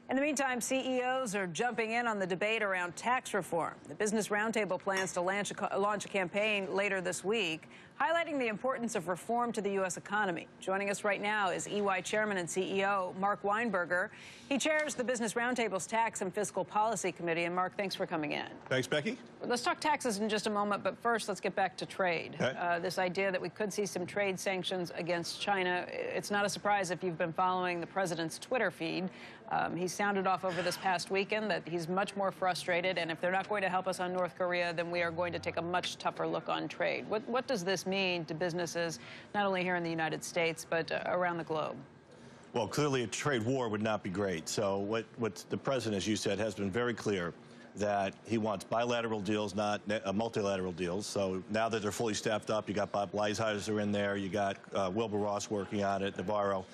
In the meantime, CEOs are jumping in on the debate around tax reform. The Business Roundtable plans to launch a campaign later this week, highlighting the importance of reform to the U.S. economy. Joining us right now is EY Chairman and CEO Mark Weinberger. He chairs the Business Roundtable's Tax and Fiscal Policy Committee. And Mark, thanks for coming in. Thanks, Becky. Let's talk taxes in just a moment, but first let's get back to trade. Okay. This idea that we could see some trade sanctions against China, it's not a surprise if you've been following the president's Twitter feed. He sounded off over this past weekend that he's much more frustrated, and if they're not going to help us on North Korea, then we are going to take a much tougher look on trade. What does this mean to businesses, not only here in the United States, but around the globe? Well, clearly a trade war would not be great. So what the president, as you said, has been very clear that he wants bilateral deals, not multilateral deals. So now that they're fully staffed up, you got Bob Lighthizer in there, you got Wilbur Ross working on it, Navarro.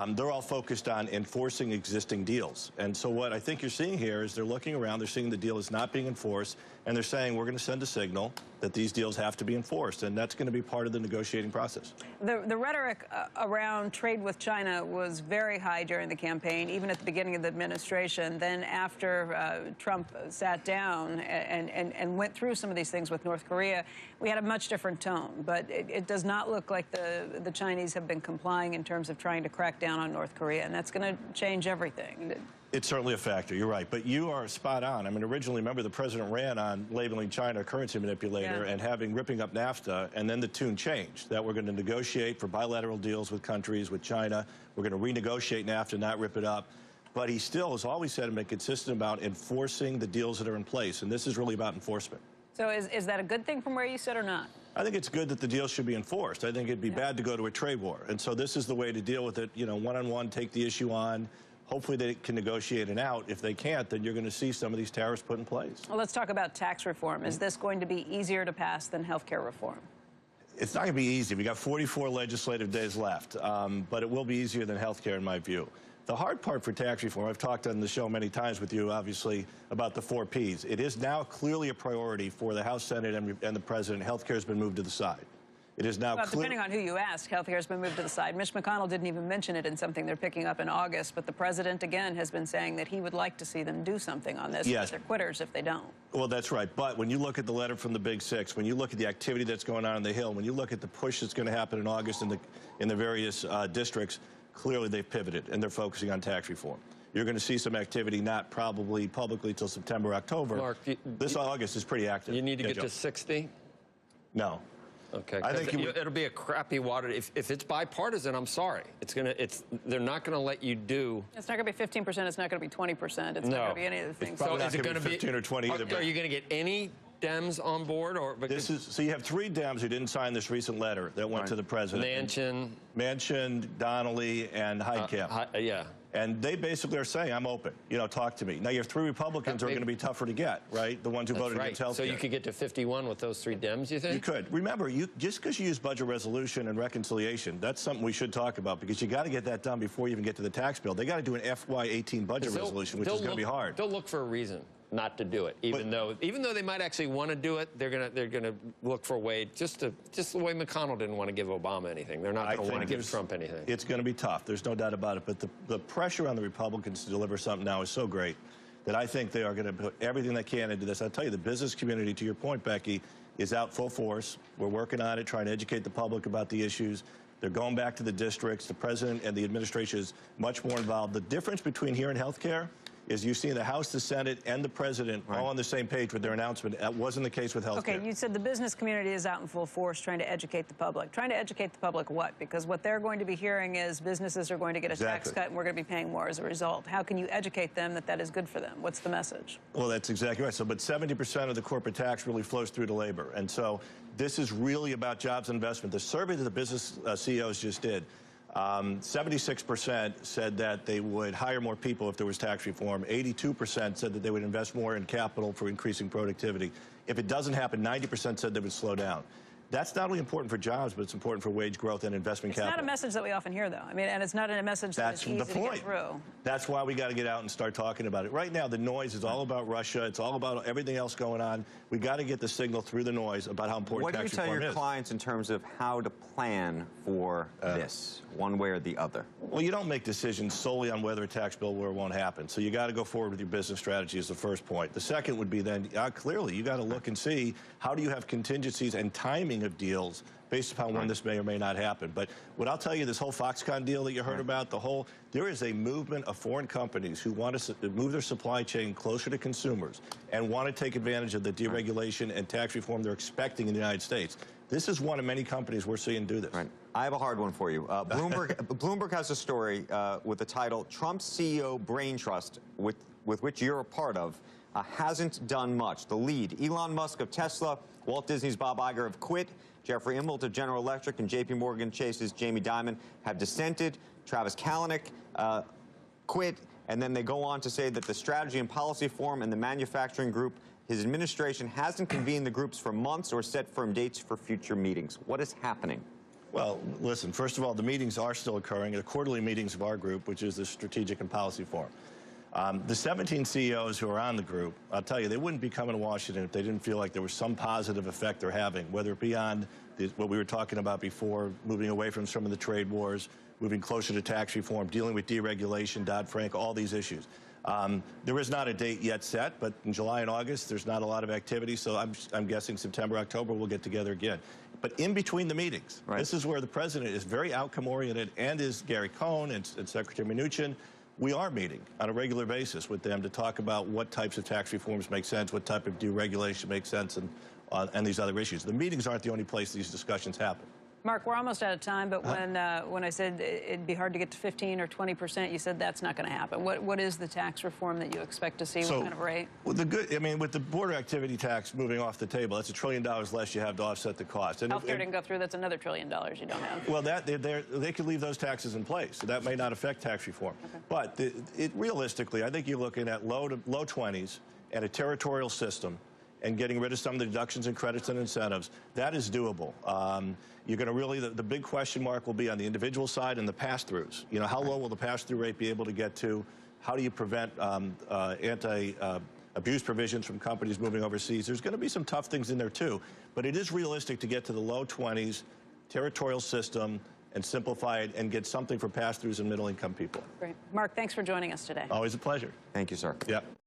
They're all focused on enforcing existing deals. And so what I think you're seeing here is they're looking around, they're seeing the deal is not being enforced, and they're saying we're going to send a signal that these deals have to be enforced, and that's going to be part of the negotiating process. The rhetoric around trade with China was very high during the campaign, even at the beginning of the administration. Then after Trump sat down and went through some of these things with North Korea, we had a much different tone. But it does not look like the Chinese have been complying in terms of trying to crack down on North Korea, and that's going to change everything. It's certainly a factor, you're right. But you are spot on. I mean, originally, remember, the president ran on labeling China a currency manipulator and ripping up NAFTA, and then the tune changed, that we're going to negotiate for bilateral deals with countries, with China. We're going to renegotiate NAFTA, not rip it up. But he still has always said and been consistent about enforcing the deals that are in place, and this is really about enforcement. So is that a good thing from where you sit or not? I think it's good that the deals should be enforced. I think it'd be bad to go to a trade war. And so this is the way to deal with it, you know, one-on-one, take the issue on. Hopefully they can negotiate it out. If they can't, then you're going to see some of these tariffs put in place. Well, let's talk about tax reform. Is this going to be easier to pass than health care reform? It's not going to be easy. We've got 44 legislative days left, but it will be easier than health care in my view. The hard part for tax reform, I've talked on the show many times with you, obviously, about the 4 Ps. It is now clearly a priority for the House, Senate, and the President. Health care has been moved to the side. It is now depending on who you ask, health care has been moved to the side. Mitch McConnell didn't even mention it in something they're picking up in August, but the president, again, has been saying that he would like to see them do something on this. Yes. They're quitters if they don't. Well, that's right. But when you look at the letter from the Big Six, when you look at the activity that's going on the Hill, when you look at the push that's going to happen in August in the various districts, clearly they've pivoted and they're focusing on tax reform. You're going to see some activity, not probably publicly till September, October. Mark, this August is pretty active. You need to get to 60? No. Okay, I think it'll be a crappy water. If it's bipartisan, I'm sorry. They're not going to let you do. It's not going to be 15%. It's not going to be 20%. It's not going to be any of the things. So is it going to be 15 or 20 either? Are you going to get any Dems on board, or so you have 3 Dems who didn't sign this recent letter that went to the president. Manchin, Donnelly, and Heitkamp. Yeah. And they basically are saying, I'm open, you know, talk to me. Now, you have 3 Republicans who are going to be tougher to get, right? The ones who voted against health care. So you could get to 51 with those 3 Dems, you think? You could. Remember, just because you use budget resolution and reconciliation, that's something we should talk about, because you got to get that done before you even get to the tax bill. They got to do an FY18 budget resolution, which is going to be hard. They'll look for a reason not to do it, even though they might actually want to do it. They're gonna look for a way, just the way McConnell didn't want to give Obama anything. They're not going to want to give Trump anything. It's going to be tough. There's no doubt about it. But the pressure on the Republicans to deliver something now is so great that I think they are going to put everything they can into this. I'll tell you, the business community, to your point, Becky, is out full force. We're working on it, trying to educate the public about the issues. They're going back to the districts. The president and the administration is much more involved. The difference between here and health care is you've seen the House, the Senate, and the President all on the same page with their announcement. That wasn't the case with health care. Okay, you said the business community is out in full force trying to educate the public. Trying to educate the public what? Because what they're going to be hearing is businesses are going to get a tax cut and we're going to be paying more as a result. How can you educate them that that is good for them? What's the message? Well, that's exactly right. So, but 70% of the corporate tax really flows through to labor. And so this is really about jobs and investment. The survey that the business CEOs just did, 76% said that they would hire more people if there was tax reform. 82% said that they would invest more in capital for increasing productivity. If it doesn't happen, 90% said they would slow down. That's not only important for jobs, but it's important for wage growth and investment capital. It's not a message that we often hear, though. I mean, and it's not a message that's easy to get through. That's why we got to get out and start talking about it. Right now, the noise is all about Russia. It's all about everything else going on. We got to get the signal through the noise about how important tax reform is. What do you tell your clients in terms of how to plan for this, one way or the other? Well, you don't make decisions solely on whether a tax bill will or won't happen. So you got to go forward with your business strategy is the first point. The second would be then, clearly, you got to look and see how do you have contingencies and timing of deals based upon when this may or may not happen. But what I'll tell you, this whole Foxconn deal that you heard about, there is a movement of foreign companies who want to move their supply chain closer to consumers and want to take advantage of the deregulation and tax reform they're expecting in the United States. This is one of many companies we're seeing do this. Right. I have a hard one for you. Bloomberg has a story with the title, Trump's CEO Brain Trust, with which you're a part of, hasn't done much. The lead, Elon Musk of Tesla, Walt Disney's Bob Iger have quit, Jeffrey Immelt of General Electric and J.P. Morgan Chase's Jamie Dimon have dissented, Travis Kalanick quit, and then they go on to say that the Strategy and Policy Forum and the Manufacturing Group, his administration hasn't convened the groups for months or set firm dates for future meetings. What is happening? Well, listen, first of all, the meetings are still occurring, the quarterly meetings of our group, which is the Strategic and Policy Forum. The 17 CEOs who are on the group, I'll tell you, they wouldn't be coming to Washington if they didn't feel like there was some positive effect they're having, whether it be on what we were talking about before, moving away from some of the trade wars, moving closer to tax reform, dealing with deregulation, Dodd-Frank, all these issues. There is not a date yet set, but in July and August, there's not a lot of activity, so I'm guessing September, October, we'll get together again. But in between the meetings, this is where the president is very outcome-oriented, and is Gary Cohn and Secretary Mnuchin. We are meeting on a regular basis with them to talk about what types of tax reforms make sense, what type of deregulation makes sense, and these other issues. The meetings aren't the only place these discussions happen. Mark, we're almost out of time, but when I said it'd be hard to get to 15 or 20%, you said that's not going to happen. What is the tax reform that you expect to see? What kind of rate? Well, with the border activity tax moving off the table, that's $1 trillion less you have to offset the cost. And Healthcare didn't go through. That's another $1 trillion you don't have. Well, they could leave those taxes in place. So that may not affect tax reform. Okay. But realistically, I think you're looking at low 20s and a territorial system, and getting rid of some of the deductions and credits and incentives. That is doable. You're going to really, the big question mark will be on the individual side and the pass-throughs. You know, how low will the pass-through rate be able to get to? How do you prevent anti-abuse provisions from companies moving overseas? There's going to be some tough things in there, too. But it is realistic to get to the low 20s, territorial system, and simplify it and get something for pass-throughs and middle-income people. Great. Mark, thanks for joining us today. Always a pleasure. Thank you, sir. Yep.